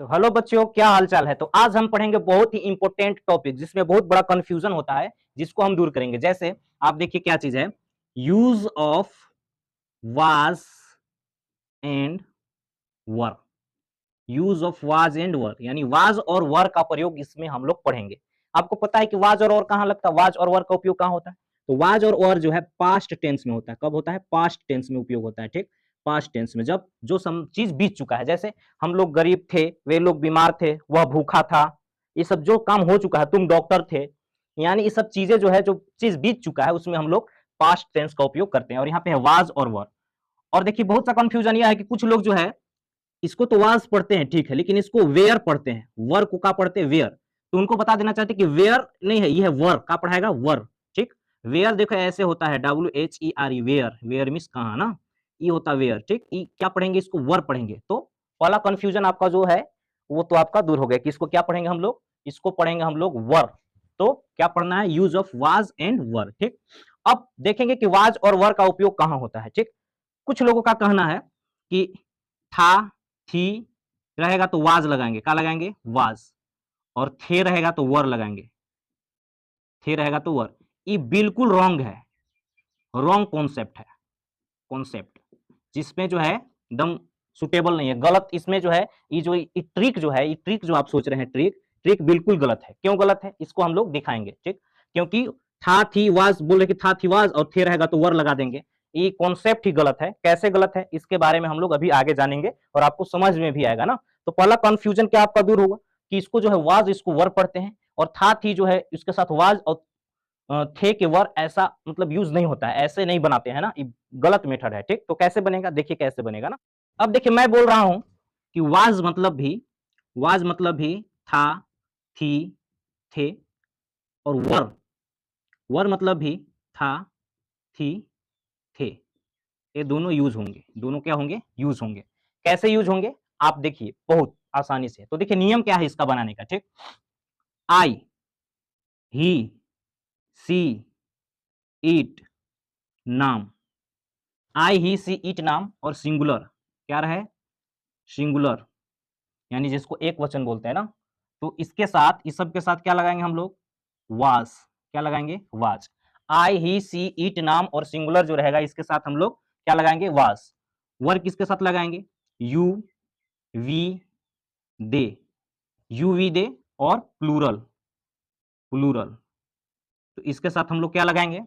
तो हेलो बच्चों, क्या हाल चाल है। तो आज हम पढ़ेंगे बहुत ही इंपॉर्टेंट टॉपिक जिसमें बहुत बड़ा कंफ्यूजन होता है, जिसको हम दूर करेंगे। जैसे आप देखिए क्या चीज है, use of was and were. Use of was and were यानी वाज और वर का प्रयोग इसमें हम लोग पढ़ेंगे। आपको पता है कि वाज और वर कहाँ लगता है, वाज और वर का उपयोग कहाँ होता है। तो वाज और वर जो है पास्ट टेंस में होता है। कब होता है? पास्ट टेंस में उपयोग होता है। ठीक, पास्ट टेंस में जब जो चीज बीत चुका है। जैसे हम लोग गरीब थे, वे लोग बीमार थे, वह भूखा था, ये सब जो काम हो चुका है, तुम डॉक्टर थे, यानी ये सब चीजें जो है, जो चीज बीत चुका है उसमें हम लोग पास्ट टेंस का उपयोग करते हैं। और यहाँ पे है वाज और वर। और देखिए बहुत सा कंफ्यूजन यह है कि कुछ लोग जो है इसको तो वाज पढ़ते हैं, ठीक है, लेकिन इसको वेयर पढ़ते हैं, वर को का पढ़ते हैं वेयर। तो उनको बता देना चाहते हैं कि वेयर नहीं है, ये है वर। का पढ़ाएगा? वर। ठीक, वेयर देखो ऐसे होता है, WHERE, वेयर। वेयर मीन्स कहाँ ना, ये होता है वेयर। ठीक, क्या पढ़ेंगे? इसको वर पढ़ेंगे। तो पहला कंफ्यूजन आपका जो है वो तो आपका दूर हो गया कि इसको क्या पढ़ेंगे हम लोग, इसको पढ़ेंगे हम लोग वर। तो क्या पढ़ना है? यूज ऑफ वाज एंड वर। ठीक, अब देखेंगे कि वाज और वर का उपयोग कहां होता है। ठीक, कुछ लोगों का कहना है कि था, थी रहेगा तो वाज लगाएंगे, क्या लगाएंगे? वाज। और थे रहेगा तो वर लगाएंगे, थे रहेगा तो वर। ये बिल्कुल रॉन्ग है, रॉन्ग कॉन्सेप्ट है, कॉन्सेप्ट जिसमें जो है एकदम सुटेबल नहीं है, गलत। इसमें जो है ये जो ये ट्रिक जो है, ये ट्रिक जो आप सोच रहे हैं, ट्रिक ट्रिक बिल्कुल गलत है। क्यों गलत है इसको हम लोग दिखाएंगे। ठीक, क्योंकि था थी वाज बोल रहे कि था थी वाज और थे रहेगा तो वर लगा देंगे, ये कॉन्सेप्ट ही गलत है। कैसे गलत है इसके बारे में हम लोग अभी आगे जानेंगे और आपको समझ में भी आएगा ना। तो पहला कंफ्यूजन क्या आपका दूर होगा कि इसको जो है वाज इसको वर पढ़ते हैं, और था थी जो है इसके साथ वाज और थे के वर ऐसा मतलब यूज नहीं होता है, ऐसे नहीं बनाते हैं ना, ये गलत मेथड है। ठीक, तो कैसे बनेगा देखिए, कैसे बनेगा ना। अब देखिए मैं बोल रहा हूं कि वाज मतलब भी था, थी, थे। और वर, वर मतलब भी था, थी, थे। ये दोनों यूज होंगे, दोनों क्या होंगे? यूज होंगे। कैसे यूज होंगे आप देखिए बहुत आसानी से। तो देखिए नियम क्या है इसका बनाने का। ठीक, आई, ही, सी, इट, नाम। आई, ही, सी, इट नाम और सिंगुलर क्या रहे? सिंगुलर यानी जिसको एक वचन बोलते हैं ना, तो इसके साथ, इस सब के साथ क्या लगाएंगे हम लोग? वाज। क्या लगाएंगे? Was. I, he, C, it नाम और सिंगुलर जो रहेगा इसके साथ हम लोग क्या लगाएंगे? वाज। वर्क किसके साथ लगाएंगे? You, we, they. You, we, they और प्लूरल, प्लूरल। तो इसके साथ हम लोग क्या लगाएंगे?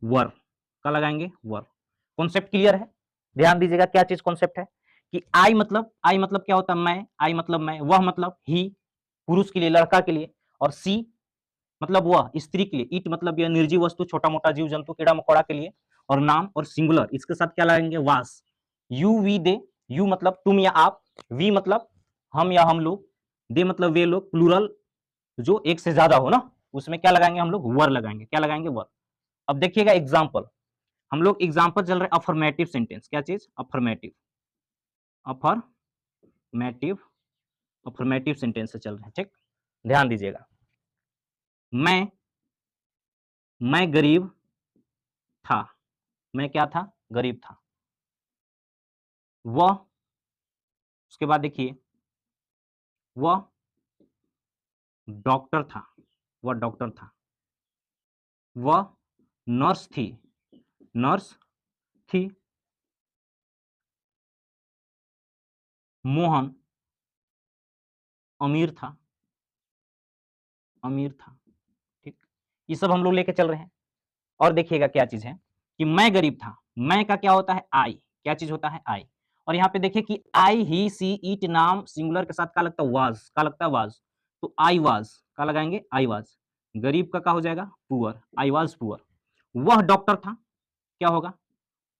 वर। क्या लगाएंगे? वर। कॉन्सेप्ट क्लियर है? ध्यान दीजिएगा क्या चीज कॉन्सेप्ट है कि आई मतलब क्या होता है? मैं। आई मतलब मैं। वह मतलब ही, पुरुष के लिए, लड़का के लिए। और सी मतलब वह, स्त्री के लिए। इट मतलब यह निर्जीव वस्तु, छोटा मोटा जीव जंतु, कीड़ा मकोड़ा के लिए। और नाम और सिंगुलर इसके साथ क्या लगाएंगे? वास। You, we, they. यू मतलब तुम या आप, वी मतलब हम या हम लोग, दे मतलब वे लोग, प्लूरल जो एक से ज्यादा हो ना, उसमें क्या लगाएंगे हम लोग? वर लगाएंगे। क्या लगाएंगे? वर। अब देखिएगा एग्जाम्पल, हम लोग एग्जाम्पल चल रहे अफर्मेटिव सेंटेंस। क्या चीज? अफर्मेटिव, अफर्मेटिव, अफर्मेटिव सेंटेंस से चल रहे हैं। ठीक, ध्यान दीजिएगा। मैं गरीब था। मैं क्या था? गरीब था। वह, उसके बाद देखिए, वह डॉक्टर था। वह डॉक्टर था। वह नर्स थी। नर्स थी। मोहन अमीर था। अमीर था। ठीक, ये सब हम लोग लेके चल रहे हैं। और देखिएगा क्या चीज है कि मैं गरीब था। मैं का क्या होता है? आई। क्या चीज होता है? आई। और यहाँ पे देखिए कि आई, ही, सी, इट नाम सिंगुलर के साथ क्या लगता है? वाज। क्या लगता है? वाज। तो आई वाज का लगाएंगे? I was. गरीब का क्या हो जाएगा? पुअर। I was poor. वह डॉक्टर था। क्या होगा?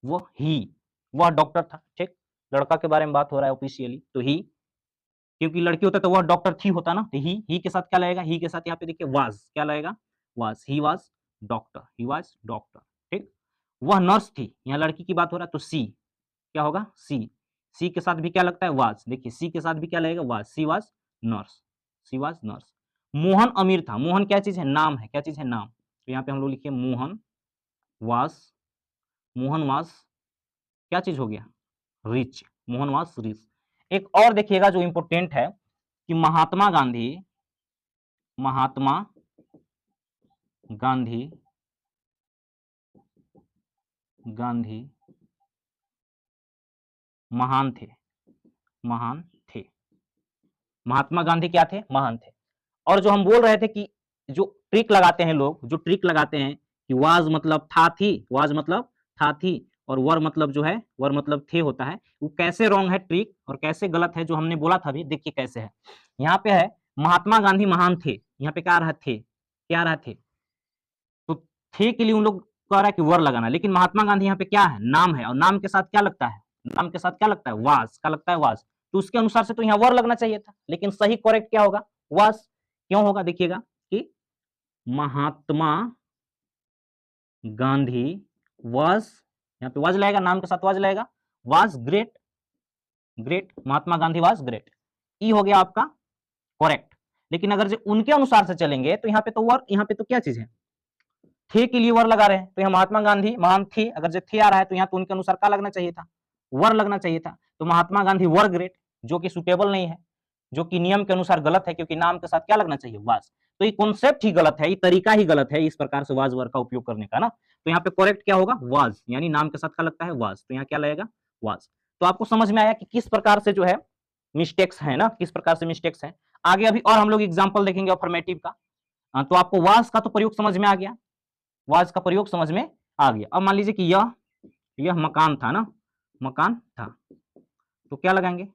वह ही, वह डॉक्टर था। ठीक, लड़का के बारे में बात हो रहा है ऑफिशियली, तो ही, क्योंकि लड़की होता तो वह डॉक्टर थी होता ना, तो ही के साथ क्या लगेगा? ही के साथ यहाँ पे देखिए वाज। क्या लगेगा? Was. He was doctor. He was doctor. ठीक, वह नर्स थी। यहाँ लड़की की बात हो रहा है तो सी क्या होगा? सी। सी के साथ भी क्या लगता है? वाज। देखिए सी के साथ भी क्या लगेगा? Was. She was nurse. She was nurse. Mohan अमीर था। मोहन क्या चीज है? नाम है। क्या चीज है? नाम। तो यहाँ पे हम लोग लिखिए मोहन वाज, मोहन वाज क्या चीज हो गया? रिच। Mohan was rich. एक और देखिएगा जो इंपॉर्टेंट है कि महात्मा गांधी गांधी महान थे महान थे महात्मा गांधी क्या थे? महान थे। और जो हम बोल रहे थे कि जो ट्रिक लगाते हैं लोग, जो ट्रिक लगाते हैं कि वाज मतलब था थी, वाज मतलब था थी, और वर मतलब जो है, वर मतलब थे होता है, वो कैसे रॉन्ग है ट्रिक और कैसे गलत है जो हमने बोला था अभी, देखिए कैसे है। यहाँ पे है महात्मा गांधी महान थे, यहाँ पे क्या रहा थे, क्या रहा थे, तो थे के लिए उन लोग कह रहा है कि वर लगाना, लेकिन महात्मा गांधी यहाँ पे क्या है? नाम है, और नाम के साथ क्या लगता है? नाम के साथ क्या लगता है? वाज का लगता है, वाज। तो उसके अनुसार से तो यहाँ वर लगना चाहिए था, लेकिन सही करेक्ट क्या होगा? वाज। क्यों होगा? देखिएगा कि महात्मा गांधी वाज, यहाँ पे वाज लगेगा, नाम के साथ वाज लगेगा, was great, great, Mahatma Gandhi was great, ई हो गया आपका करेक्ट। लेकिन अगर जो उनके अनुसार से चलेंगे तो यहाँ पे तो वर, यहाँ पे तो क्या चीज है? थे के लिए वर लगा रहे हैं, तो यहाँ महात्मा गांधी महान थे, अगर जो थे आ रहा है तो यहाँ तो उनके अनुसार क्या लगना चाहिए था? वर लगना चाहिए था। तो महात्मा गांधी वर ग्रेट, जो कि सुटेबल नहीं है, जो कि नियम के अनुसार गलत है, क्योंकि नाम के साथ क्या लगना चाहिए? वाज। तो ये कॉन्सेप्ट ही गलत है, ये तरीका ही गलत है इस प्रकार से वाज वर का उपयोग करने का ना। तो यहाँ पे करेक्ट क्या होगा? वाज, यानी नाम के साथ क्या लगता है? वाज। तो यहाँ क्या लगेगा? वाज। तो आपको समझ में आया कि किस प्रकार से जो है मिस्टेक्स है ना, किस प्रकार से मिस्टेक्स है। आगे अभी और हम लोग एग्जाम्पल देखेंगे अफर्मेटिव का। तो आपको वाज का तो प्रयोग समझ में आ गया, वाज का प्रयोग समझ में आ गया। अब मान लीजिए कि यह मकान था ना, मकान था, तो क्या लगाएंगे?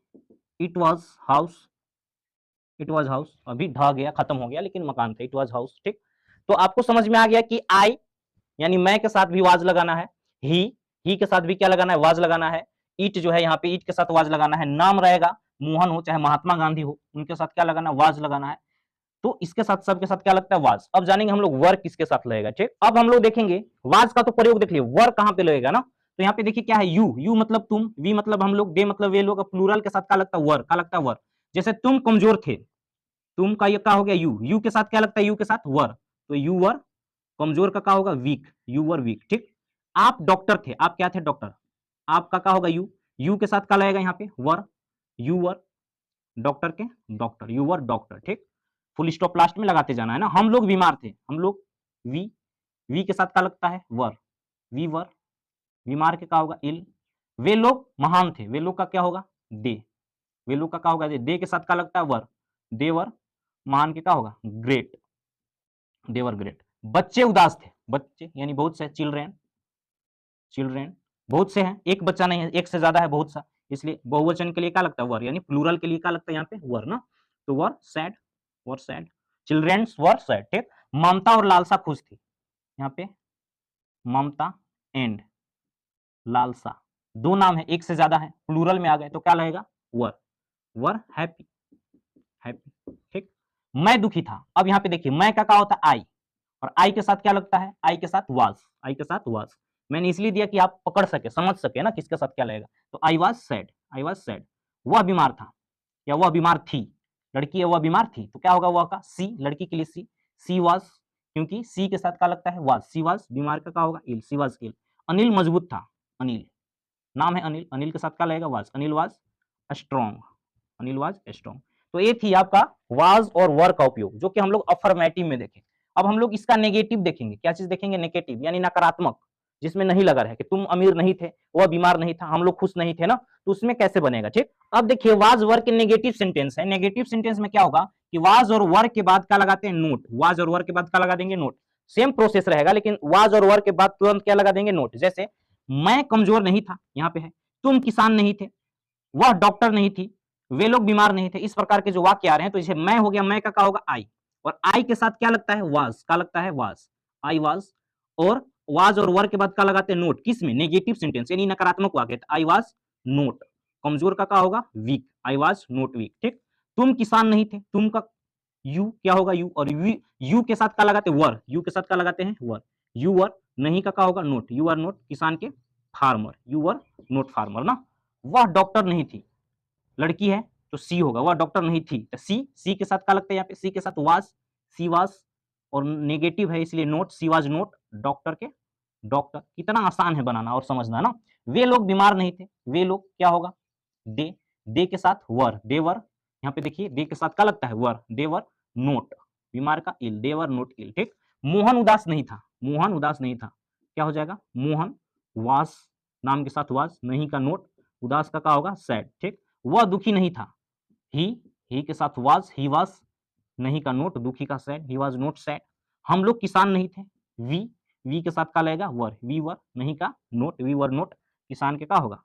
It was house, it was house, अभी ढह गया, खत्म हो गया, लेकिन मकान था, इट वाज हाउस। ठीक, तो आपको समझ में आ गया कि आई यानी मैं के साथ भी वाज लगाना है, ही के साथ भी क्या लगाना है? वाज लगाना है। ईट जो है यहाँ पे ईट के साथ वाज लगाना है। नाम रहेगा, मोहन हो चाहे महात्मा गांधी हो, उनके साथ क्या लगाना है? वाज लगाना है। तो इसके साथ सबके साथ क्या लगता है? वाज। अब जानेंगे हम लोग वर किसके साथ लगेगा। ठीक, अब हम लोग देखेंगे वाज का तो प्रयोग देख लिया, वर कहां पे लगेगा ना। तो यहाँ पे देखिए क्या है? यू मतलब तुम, वी मतलब हम लोग, दे मतलब वे लोग, प्लूरल के साथ क्या लगता है? वर का लगता है वर। जैसे तुम कमजोर थे, तुम का ये क्या हो गया? यू के साथ क्या लगता है? यू के साथ वर, तो यू वर। कमजोर का क्या होगा? Weak, you were weak. ठीक, आप डॉक्टर थे, आप क्या थे? डॉक्टर। आपका क्या होगा? यू के साथ क्या लगेगा यहाँ पे? वर, यू वर, डॉक्टर के डॉक्टर, यू वर डॉक्टर। ठीक, फुल स्टॉप लास्ट में लगाते जाना है ना। हम लोग बीमार थे, हम लोग, वी के साथ क्या लगता है? वर, वी वर। बीमार के क्या होगा? इल। वे लोग महान थे, वे लोग का क्या होगा? दे, वे लोग का क्या होगा? दे के साथ क्या लगता है? वर, दे वर। महान के क्या होगा? ग्रेट, देवर ग्रेट। बच्चे उदास थे, बच्चे यानी बहुत से, चिल्ड्रेन, चिल्ड्रेन बहुत से हैं, एक बच्चा नहीं है, एक से ज्यादा है, बहुत सा, इसलिए बहुवचन के लिए क्या लगता है? वर, यानी प्लूरल के लिए क्या लगता है यहाँ पे? वर ना। तो वर सैड, वर सैड, चिल्ड्रेन्स वर सैड। ठीक, ममता और लालसा खुश थी, यहाँ पे ममता एंड लालसा, दो नाम है, एक से ज्यादा है, प्लूरल में आ गए तो क्या लगेगा? वर, वर हैप्पी, हैप्पी। ठीक, मैं दुखी था, अब यहाँ पे देखिए मैं का क्या होता है? आई, और आई के साथ क्या लगता है? आई के साथ वाज, आई के साथ वाज। मैंने इसलिए दिया कि आप पकड़ सके, समझ सके ना किसके साथ क्या लगेगा। तो I was sad, I was sad. वह बीमार था या वह बीमार थी, लड़की है वह बीमार थी, तो क्या होगा? वह का सी, लड़की के लिए सी वाज, क्योंकि सी के साथ क्या लगता है? Was, she was. बीमार का क्या होगा? इल, सी वाज इल। अनिल मजबूत था, अनिल नाम है अनिल, अनिल के साथ क्या लगेगा? Was, Anil was strong, Anil was strong. तो ये थी आपका वाज और वर का उपयोग, जो कि हम लोग अफर्मेटिव में देखें। अब हम लोग इसका नेगेटिव देखेंगे, क्या चीज देखेंगे? नेगेटिव यानी नकारात्मक, जिसमें नहीं लगा रहे कि तुम अमीर नहीं थे, वह बीमार नहीं था, हम लोग खुश नहीं थे ना, तो उसमें कैसे बनेगा। ठीक, अब देखिए वाज वर के नेगेटिव सेंटेंस है। नेगेटिव सेंटेंस में क्या होगा कि वाज और वर के बाद क्या लगाते हैं? नोट। वाज और वर के बाद क्या लगा देंगे? नोट। सेम प्रोसेस रहेगा, लेकिन वाज और वर के बाद तुरंत क्या लगा देंगे? नोट। जैसे मैं कमजोर नहीं था, यहाँ पे है, तुम किसान नहीं थे, वह डॉक्टर नहीं थी, वे लोग बीमार नहीं थे। इस प्रकार के जो वाक्य आ रहे हैं, तो जैसे मैं हो गया, मैं का क्या होगा? आई, और आई के साथ क्या लगता है? वाज का लगता है, वाज, आई वाज। और वाज और वर के बाद क्या लगाते हैं? नोट। किस में? नेगेटिव सेंटेंस यानी नकारात्मक वाक्य, आई वाज नोट। कमजोर का क्या होगा? Weak, I was not weak. ठीक, तुम किसान नहीं थे, तुम का यू क्या होगा? यू, और यू के साथ क्या लगाते हैं? वर, यू के साथ क्या लगाते हैं? वर, यू वर। नहीं का क्या होगा? नोट, यू आर नोट किसान के farmer, you were note farmer ना। वह डॉक्टर नहीं थी, लड़की है तो सी होगा, वह डॉक्टर नहीं थी, तो सी के साथ क्या लगता है? यहाँ पे सी के साथ वाज, सी वाज, और नेगेटिव है इसलिए note, she was note doctor के डॉक्टर। कितना आसान है बनाना और समझना ना। वे लोग बीमार नहीं थे, वे लोग क्या होगा? दे, दे के साथ वर, देवर, यहाँ पे देखिए दे के साथ क्या लगता है वर, देवर नोट, बीमार का इल, देवर नोट इल, ठीक। मोहन उदास नहीं था, मोहन उदास नहीं था, क्या हो जाएगा मोहन, वास नाम के साथ वास, नहीं का नोट, उदास का क्या होगा सैड, ठीक। वह दुखी नहीं था, ही के साथ वाज, ही वाज, नहीं का नोट, दुखी का sad, he was note sad. हम लोग किसान नहीं थे, वी के साथ क्या लगेगा वर, वी वर, नहीं का नोट, वी वर नोट, किसान के क्या होगा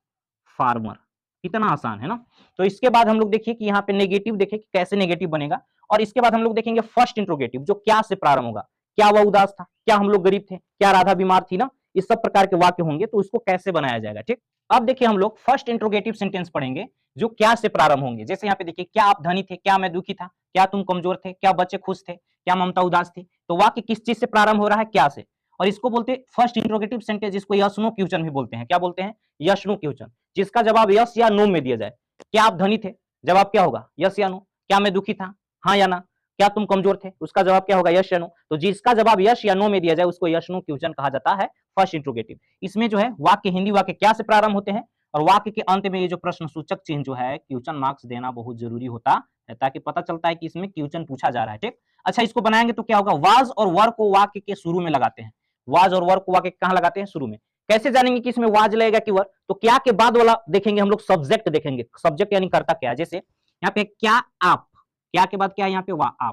फार्मर। कितना आसान है ना। तो इसके बाद हम लोग देखिए कि यहाँ पे नेगेटिव देखिए कि कैसे नेगेटिव बनेगा, और इसके बाद हम लोग देखेंगे फर्स्ट इंट्रोगेटिव जो क्या से प्रारंभ होगा, क्या वह उदास था, क्या हम लोग गरीब थे, क्या राधा बीमार थी ना, इस सब प्रकार के वाक्य होंगे, तो इसको कैसे बनाया जाएगा, ठीक। अब देखिए हम लोग फर्स्ट इंट्रोगेटिव सेंटेंस पढ़ेंगे जो क्या से प्रारंभ होंगे। जैसे यहाँ पे देखिए क्या आप धनी थे, क्या मैं दुखी था, क्या तुम कमजोर थे, क्या बच्चे खुश थे, क्या ममता उदास थी। तो वाक्य किस चीज से प्रारंभ हो रहा है, क्या से, और इसको बोलते हैं फर्स्ट इंट्रोगेटिव सेंटेंस, जिसको यस नो क्वेश्चन भी बोलते हैं। क्या बोलते हैं, यस नो क्वेश्चन, जिसका जवाब यस या नो में दिया जाए। क्या आप धनी थे, जवाब क्या होगा यस या नो। क्या मैं दुखी था, हाँ या ना। क्या तुम कमजोर थे, उसका जवाब क्या होगा यस या नो। तो जिसका जवाब यस या नो में दिया जाए उसको यस नो क्वेश्चन कहा जाता है, फर्स्ट इंट्रोगेटिव। इसमें जो है वाक्य, हिंदी वाक्य क्या से प्रारंभ होते हैं, और वाक्य के अंत में ये जो प्रश्न सूचक चिन्ह जो है क्वेश्चन मार्क्स देना बहुत जरूरी होता है, ताकि पता चलता है कि इसमें क्वेश्चन पूछा जा रहा है, ठीक। अच्छा, इसको बनाएंगे तो क्या होगा, वाज और वर को वाक्य के शुरू में लगाते हैं, वाज और वर को वाक्य कहां लगाते हैं, शुरू में। कैसे जानेंगे कि इसमें वाज लगेगा कि वर, तो क्या के बाद वाला देखेंगे हम लोग, सब्जेक्ट देखेंगे, सब्जेक्ट यानी करता क्या। जैसे यहाँ पे क्या आप, क्या के बाद क्या है यहाँ पे वाह,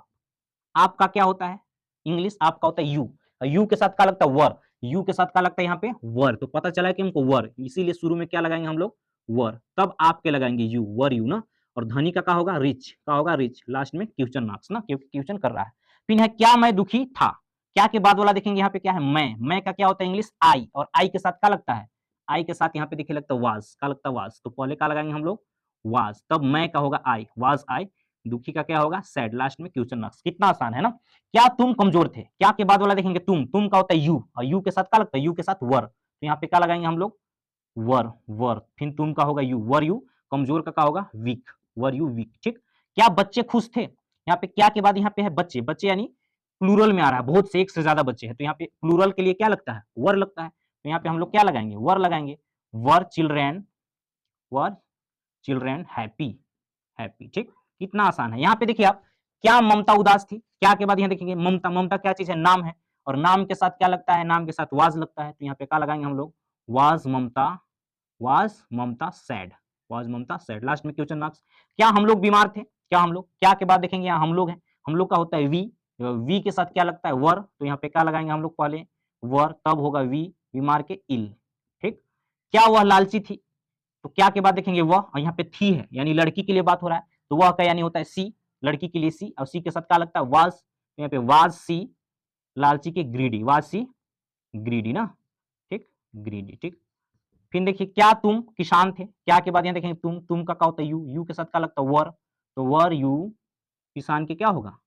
आपका क्या होता है इंग्लिश, आपका होता है यू, यू के साथ क्या लगता है वर, यू के साथ क्या लगता है यहाँ पे वर, तो पता चला कि हमको वर, इसीलिए शुरू में क्या लगाएंगे हम लोग वर, तब आपके लगाएंगे यू, वर यू ना। और धनी का क्या होगा रिच, क्या होगा रिच, लास्ट में क्वेश्चन मार्क्स ना, क्योंकि क्वेश्चन कर रहा है। फिर है क्या मैं दुखी था, क्या के बाद वाला देखेंगे यहाँ पे क्या है मैं का क्या होता है इंग्लिश आई, और आई के साथ क्या लगता है, आई के साथ यहाँ पे देखिए लगता है वाज, क्या लगता है वाज, तो पहले क्या लगाएंगे हम लोग वाज, तब मैं का होगा आई, वाज आई, दुखी का क्या होगा सैड, लास्ट में क्वेश्चन मार्क्स। कितना आसान है ना। क्या तुम कमजोर थे, क्या के बाद वाला देखेंगे तुम का होता है यू, और यू के साथ क्या लगता है यू के साथ वर, तो यहाँ पे क्या लगाएंगे हम लोग वर, फिर तुम का होगा यू, वर यू, कमजोर का क्या होगा वीक, वर यू वीक, ठीक। क्या बच्चे खुश थे, यहाँ पे क्या के बाद यहाँ पे है बच्चे, बच्चे यानी प्लूरल में आ रहा है, बहुत से एक से ज्यादा बच्चे हैं, तो यहाँ पे प्लूरल के लिए क्या लगता है वर लगता है, तो यहाँ पे हम लोग क्या लगाएंगे वर लगाएंगे, वर चिल्ड्रेन, वर चिल्ड्रेन हैप्पी, हैप्पी, ठीक। कितना आसान है। यहाँ पे देखिए आप, क्या ममता उदास थी, क्या के बाद यहाँ देखेंगे ममता, ममता क्या चीज है नाम है, और नाम के साथ क्या लगता है, नाम के साथ वाज लगता है, तो यहाँ पे क्या लगाएंगे हम लोग was Mamata, was Mamata said, was Mamata said, last में क्वेश्चन मार्क्स। क्या हम लोग बीमार थे, क्या हम लोग, क्या के बाद देखेंगे यहाँ हम लोग हैं, हम लोग का होता है वी के साथ क्या लगता है वर, तो यहाँ पे क्या लगाएंगे हम लोग पहले वर, तब होगा वी, बीमार के इल, ठीक। क्या वह लालची थी, तो क्या के बाद देखेंगे वह, और यहाँ पे थी है यानी लड़की के लिए बात हो रहा है, तो वह का यानी होता है सी, लड़की के लिए सी, और सी के साथ क्या लगता है वाज, तो यहाँ पे वाज सी, लालची के ग्रीडी, वाज सी ग्रीडी ना, ठीक, ग्रीडी, ठीक। फिर देखिए क्या तुम किसान थे, क्या के बाद यहाँ देखेंगे तुम का क्या होता है यू, यू के साथ क्या लगता है वर, तो वर यू, किसान के क्या होगा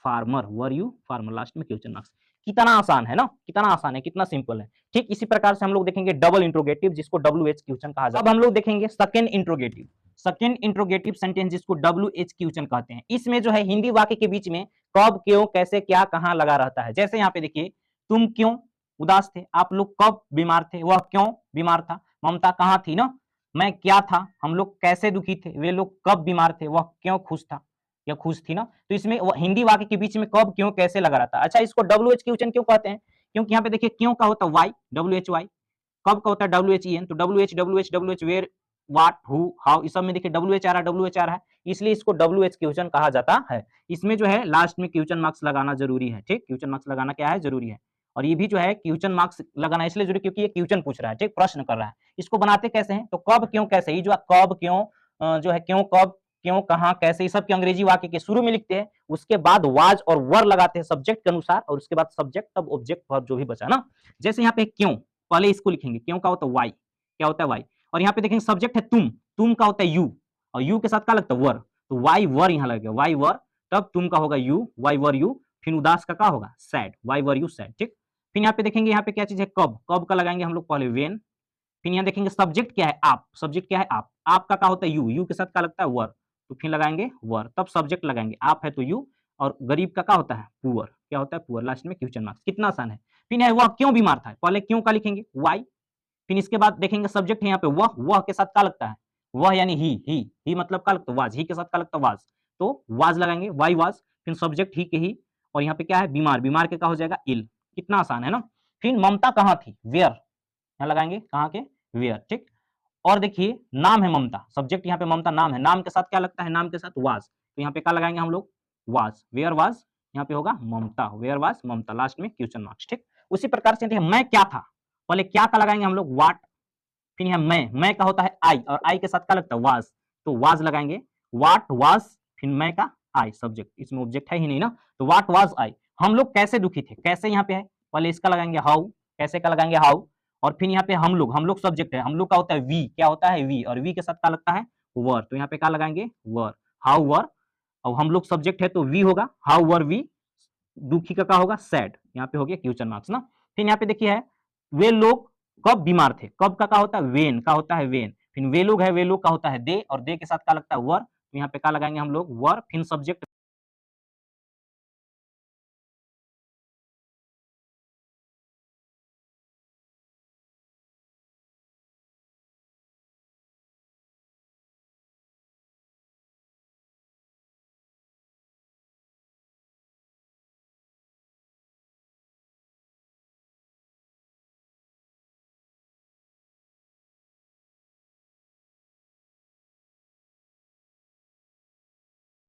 farmer, were you farmer, last में क्वेश्चन मार्क्स। कितना आसान है ना, कितना आसान है, कितना सिंपल है। ठीक इसी प्रकार से हम लोग देखेंगे डबल इंट्रोगेटिव, जिसको WH क्वेश्चन कहा जाता है। अब हम लोग देखेंगे second interrogative, second interrogative sentence जिसको WH क्वेश्चन कहते हैं। इसमें जो है हिंदी वाक्य के बीच में कब, क्यों, कैसे, क्या, कहां लगा रहता है। जैसे यहाँ पे देखिए तुम क्यों उदास थे, आप लोग कब बीमार थे, वह क्यों बीमार था, ममता कहाँ थी ना, मैं क्या था, हम लोग कैसे दुखी थे, वे लोग कब बीमार थे, वह क्यों खुश था या खुश थी ना। तो इसमें हिंदी वाक्य के बीच में कब, क्यों, कैसे लगा रहता है। अच्छा, इसको WH क्वेश्चन क्यों कहते हैं, क्योंकि यहाँ पे देखिए क्यों का होता है वाई, WHY, कब का होता है WHEN, तो WH where what who how, इस सब में देखिए WH आ रहा है, WH आ रहा है, इसलिए इसको WH क्वेश्चन कहा जाता है। इसमें जो है लास्ट में क्वेश्चन मार्क्स लगाना जरूरी है, ठीक, क्वेश्चन मार्क्स लगाना क्या है जरूरी है। और ये भी जो है क्वेश्चन मार्क्स लगाना इसलिए जरूरी क्योंकि ये क्वेश्चन पूछ रहा है, ठीक, प्रश्न कर रहा है। इसको बनाते कैसे हैं, तो कब, क्यों, कैसे, ये जो कब, क्यों जो है क्यों, कब, क्यों, कहां, कैसे, ये सब के अंग्रेजी वाक्य के शुरू में लिखते हैं, उसके बाद वाज और वर लगाते हैं सब्जेक्ट के अनुसार, और उसके बाद सब्जेक्ट तब ऑब्जेक्ट वर्ब जो भी बचा ना। जैसे यहाँ पे क्यों, पहले इसको लिखेंगे, क्यों का होता है वाई, क्या होता है वाई, और यहाँ पे देखेंगे सब्जेक्ट है तुम का होता है यू, और यू के साथ क्या लगता है वर, तो वाई वर यहाँ लगेगा, वाई वर, तब तुम का होगा यू, वाई वर यू, फिर उदास का क्या होगा sad, why were you sad, ठीक। फिर यहाँ पे देखेंगे यहाँ पे क्या चीज है कब, कब का लगाएंगे हम लोग पहले वेन, फिर यहाँ देखेंगे सब्जेक्ट क्या है आप, सब्जेक्ट क्या है आप, आपका क्या होता है यू, यू के साथ क्या लगता है वर, तो फिर लगाएंगे वर, तब सब्जेक्ट लगाएंगे, आप है तो यू, और गरीब का क्या होता है पुअर, क्या होता है पुअर, लास्ट में क्वेश्चन मार्क्स। कितना आसान है। फिर है वह क्यों बीमार था, पहले क्यों का लिखेंगे वाई, फिर इसके बाद देखेंगे सब्जेक्ट है यहाँ पे वह के साथ क्या लगता है वह यानी ही मतलब क्या लगता है वाज, ही के साथ क्या लगता है वाज, तो वाज लगाएंगे, वाई वाज, फिर सब्जेक्ट ही के ही, और यहाँ पे क्या है बीमार, बीमार के क्या हो जाएगा इल, कितना आसान है ना। फिर ममता कहाँ थी, वेयर, यहाँ लगाएंगे कहाँ के, वेयर, ठीक। और देखिए नाम है ममता, सब्जेक्ट यहाँ पे ममता नाम है, नाम के साथ क्या लगता है, नाम के साथ वाज, तो यहाँ पे क्या लगाएंगे हम लोग वाज, वेयर वाज, यहाँ पे होगा ममता, वेयर वाज ममता, लास्ट में क्वेश्चन मार्क्स, ठीक। उसी प्रकार से देखिए मैं क्या था, पहले क्या का लगाएंगे हम लोग वाट, फिर यहाँ मैं का होता है आई, और आई के साथ क्या लगता है वाज, तो वाज लगाएंगे, वाट वाज, फिर मैं का आई, सब्जेक्ट, इसमें ऑब्जेक्ट है ही नहीं ना, तो वाट वाज आई। हम लोग कैसे दुखी थे, कैसे यहाँ पे है, पहले इसका लगाएंगे हाउ, कैसे का लगाएंगे हाउ, और फिर यहाँ पे हम लोग सब्जेक्ट है, हम लोग का होता है वी, क्या होता है वी, और वी के साथ क्या लगता है वर, तो यहाँ पे क्या लगाएंगे वर, हाउ वर, और हम लोग सब्जेक्ट है तो वी होगा, हाउ वर वी, दुखी का क्या होगा सैड, यहाँ पे हो गया क्वेश्चन मार्क्स ना। फिर यहाँ पे देखिए है वे लोग कब बीमार थे, कब का क्या होता है वेन का होता है वेन, फिर वे लोग है, वे लोग का होता है दे, और दे के साथ क्या लगता है वर, तो यहाँ पे क्या लगाएंगे हम लोग वर, फिर सब्जेक्ट